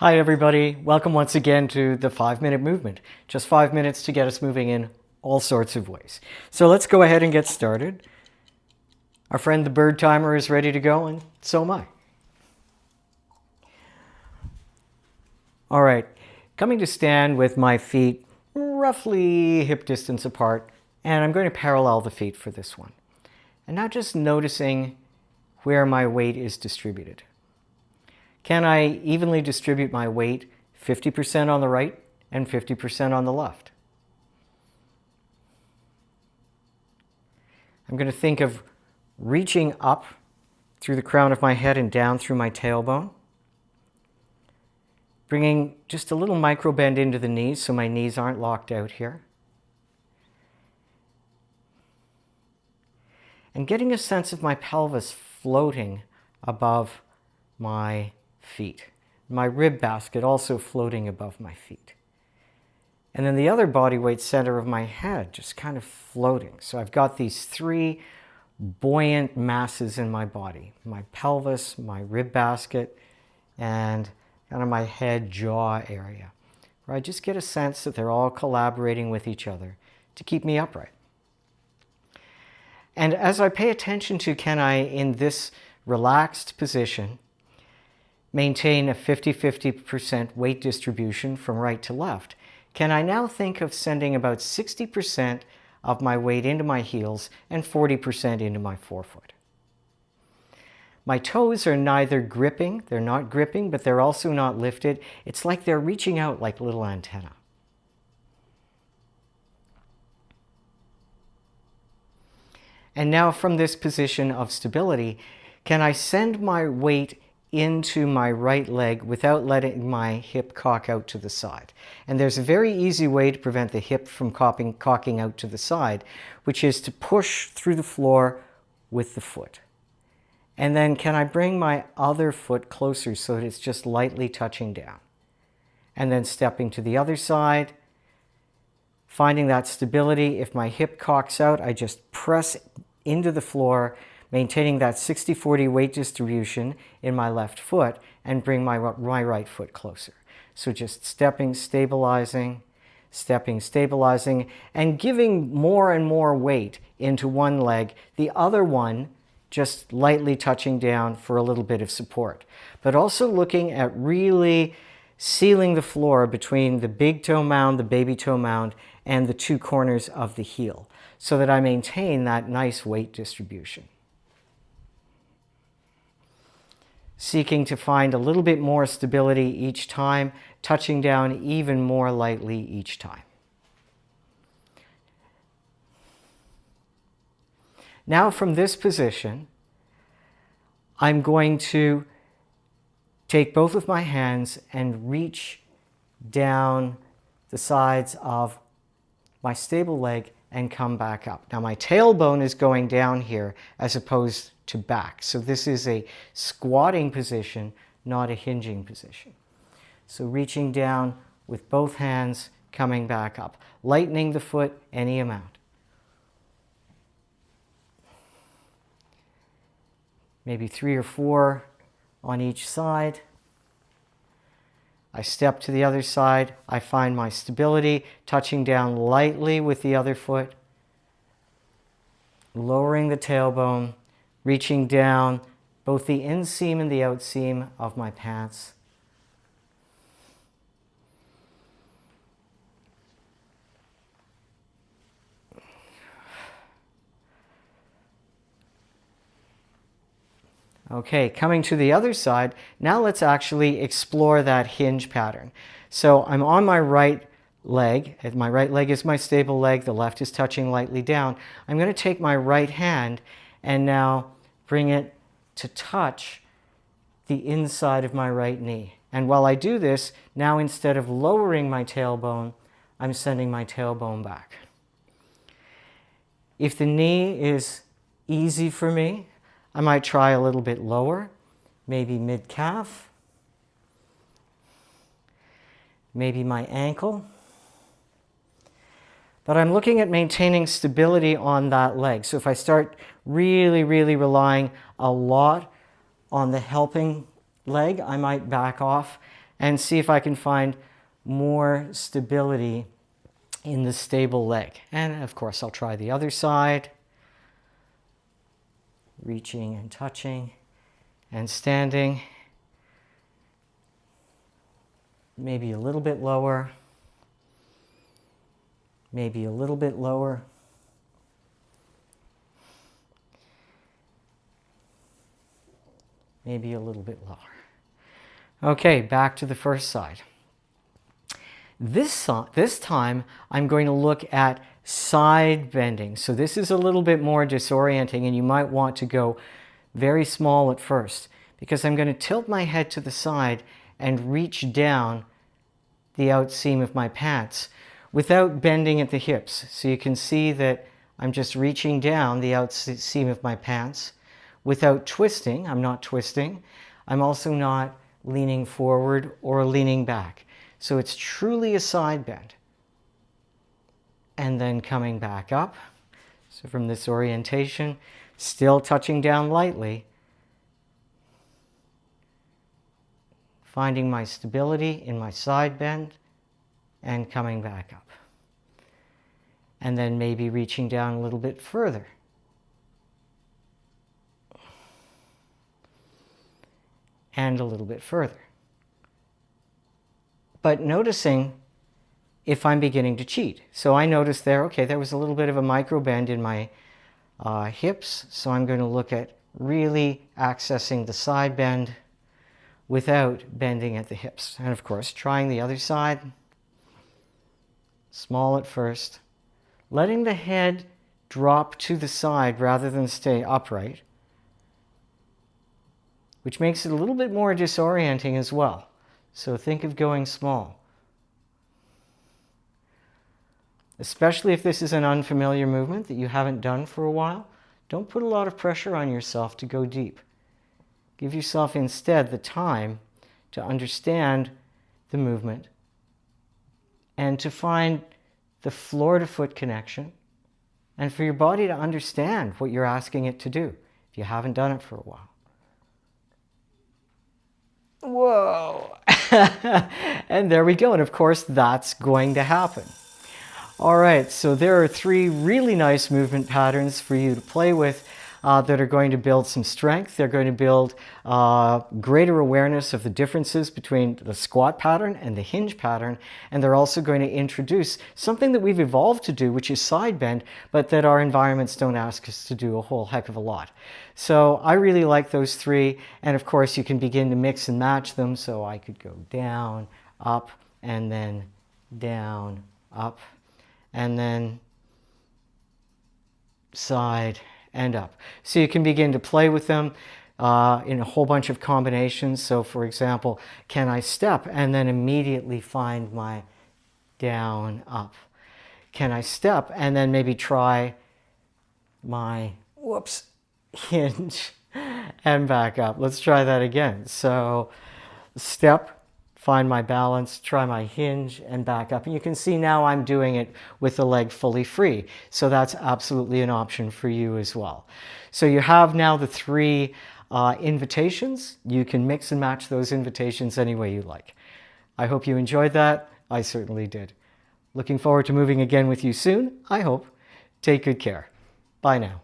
Hi everybody, welcome once again to the 5-minute movement. Just 5 minutes to get us moving in all sorts of ways. So let's go ahead and get started. Our friend the bird timer is ready to go, and so am I. All right, coming to stand with my feet roughly hip distance apart, and I'm going to parallel the feet for this one. And now just noticing where my weight is distributed. Can I evenly distribute my weight 50% on the right and 50% on the left? I'm going to think of reaching up through the crown of my head and down through my tailbone. Bringing just a little micro bend into the knees so my knees aren't locked out here. And getting a sense of my pelvis floating above my feet. My rib basket also floating above my feet. And then the other body weight center of my head just kind of floating. So I've got these three buoyant masses in my body. My pelvis, my rib basket, and kind of my head jaw area, where I just get a sense that they're all collaborating with each other to keep me upright. And as I pay attention to, can I, in this relaxed position, maintain a 50-50% weight distribution from right to left, can I now think of sending about 60% of my weight into my heels and 40% into my forefoot. My toes are neither gripping, they're not gripping, but they're also not lifted. It's like they're reaching out like little antennae. And now from this position of stability, can I send my weight into my right leg without letting my hip cock out to the side? And there's a very easy way to prevent the hip from cocking out to the side, which is to push through the floor with the foot. And then can I bring my other foot closer so that it's just lightly touching down? And then stepping to the other side, finding that stability. If my hip cocks out, I just press into the floor, maintaining that 60-40 weight distribution in my left foot, and bring my right foot closer. So just stepping, stabilizing, and giving more and more weight into one leg, the other one just lightly touching down for a little bit of support. But also looking at really sealing the floor between the big toe mound, the baby toe mound, and the two corners of the heel, so that I maintain that nice weight distribution. Seeking to find a little bit more stability each time, touching down even more lightly each time. Now from this position, I'm going to take both of my hands and reach down the sides of my stable leg and come back up. Now my tailbone is going down here as opposed to back. So this is a squatting position, not a hinging position. So reaching down with both hands, coming back up. Lightening the foot any amount. Maybe 3 or 4 on each side. I step to the other side. I find my stability, touching down lightly with the other foot. Lowering the tailbone, reaching down both the inseam and the outseam of my pants. Okay, coming to the other side, now let's actually explore that hinge pattern. So I'm on my right leg, and my right leg is my stable leg, the left is touching lightly down. I'm going to take my right hand and now bring it to touch the inside of my right knee. And while I do this, now instead of lowering my tailbone, I'm sending my tailbone back. If the knee is easy for me, I might try a little bit lower, maybe mid-calf, maybe my ankle. But I'm looking at maintaining stability on that leg. So if I start really relying a lot on the helping leg, I might back off and see if I can find more stability in the stable leg. And of course, I'll try the other side, reaching and touching and standing. Maybe a little bit lower, maybe a little bit lower. Maybe a little bit lower. Okay, back to the first side. This time, I'm going to look at side bending. So this is a little bit more disorienting, and you might want to go very small at first, because I'm going to tilt my head to the side and reach down the outseam of my pants without bending at the hips. So you can see that I'm just reaching down the outseam of my pants without twisting. I'm not twisting. I'm also not leaning forward or leaning back. So it's truly a side bend. And then coming back up. So from this orientation, still touching down lightly, finding my stability in my side bend and coming back up. And then maybe reaching down a little bit further. And a little bit further. But noticing if I'm beginning to cheat. So I noticed there, okay, there was a little bit of a micro bend in my hips. So I'm going to look at really accessing the side bend without bending at the hips. And of course, trying the other side. Small at first. Letting the head drop to the side rather than stay upright, which makes it a little bit more disorienting as well. So think of going small. Especially if this is an unfamiliar movement that you haven't done for a while, don't put a lot of pressure on yourself to go deep. Give yourself instead the time to understand the movement and to find the floor to foot connection, and for your body to understand what you're asking it to do if you haven't done it for a while. Whoa! And there we go. And of course, that's going to happen. All right, so there are 3 really nice movement patterns for you to play with that are going to build some strength. They're going to build greater awareness of the differences between the squat pattern and the hinge pattern. And they're also going to introduce something that we've evolved to do, which is side bend, but that our environments don't ask us to do a whole heck of a lot. So I really like those 3. And of course, you can begin to mix and match them. So I could go down, up, and then down, up, and then side and up. So you can begin to play with them in a whole bunch of combinations. So for example, can I step and then immediately find my down, up? Can I step and then maybe try my, whoops, hinge and back up? Let's try that again. So step, find my balance, try my hinge and back up. And you can see now I'm doing it with the leg fully free. So that's absolutely an option for you as well. So you have now the 3 invitations. You can mix and match those invitations any way you like. I hope you enjoyed that. I certainly did. Looking forward to moving again with you soon, I hope. Take good care. Bye now.